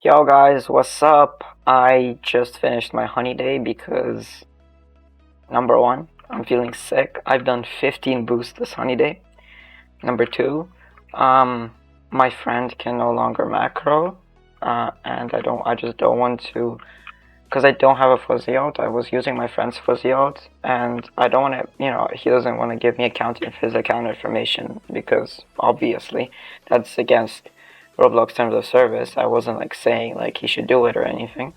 Yo guys, what's up? I just finished my honey day because number one, I'm feeling sick. I've done 15 boosts this honey day. Number two, um, my friend can no longer macro, and I just don't want to, because I don't have a fuzzy out. I was using my friend's fuzzy out, and I don't want to, he doesn't want to give me his account information because obviously that's against Roblox terms of service. I wasn't like saying like he should do it or anything.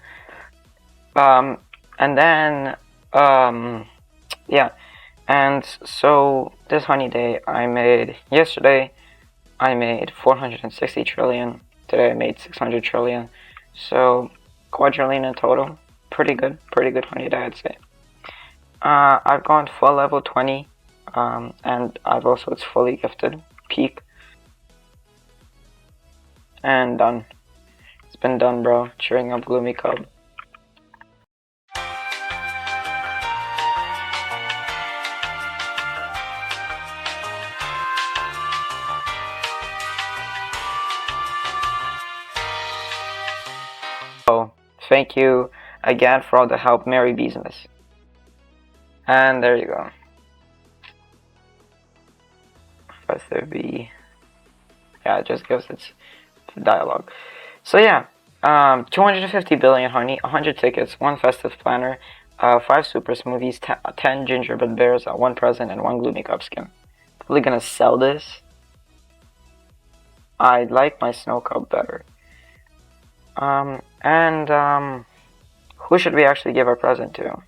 Um, and then, um, yeah, and so this honey day yesterday I made 460 trillion. Today I made 600 trillion. So quadrillion in total. Pretty good honey day, I'd say. I've gone full level 20, and it's fully gifted, peak, and done. It's been done, bro. Cheering up Gloomy Cub. So, thank you again for all the help, Merry Business. And there you go. Festive B. Yeah, it just gives its dialogue. So yeah, 250 billion honey, 100 tickets, 1 festive planner, 5 super smoothies, 10 gingerbread bears, 1 present, and 1 gloomy cup skin. Probably gonna sell this. I like my snow cup better. Who should we actually give our present to?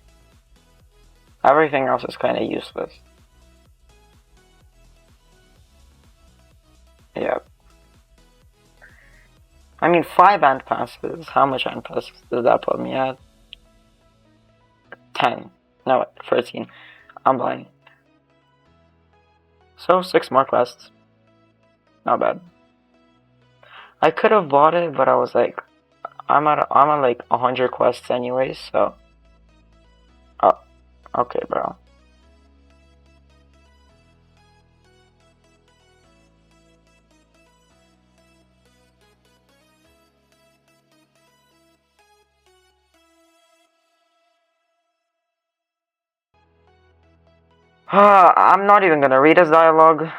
Everything else is kind of useless. Yeah. I mean, 5 ant passes. How much ant passes does that put me at? 10. No, 13. I'm blind. So, 6 more quests. Not bad. I could have bought it, but I was like, I'm on like 100 quests anyways, so. Oh, okay, bro. I'm not even gonna read his dialogue.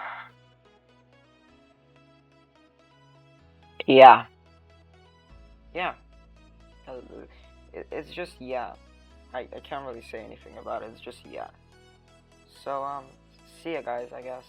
Yeah. Yeah. It's just yeah. I can't really say anything about it. It's just yeah. So see ya guys, I guess.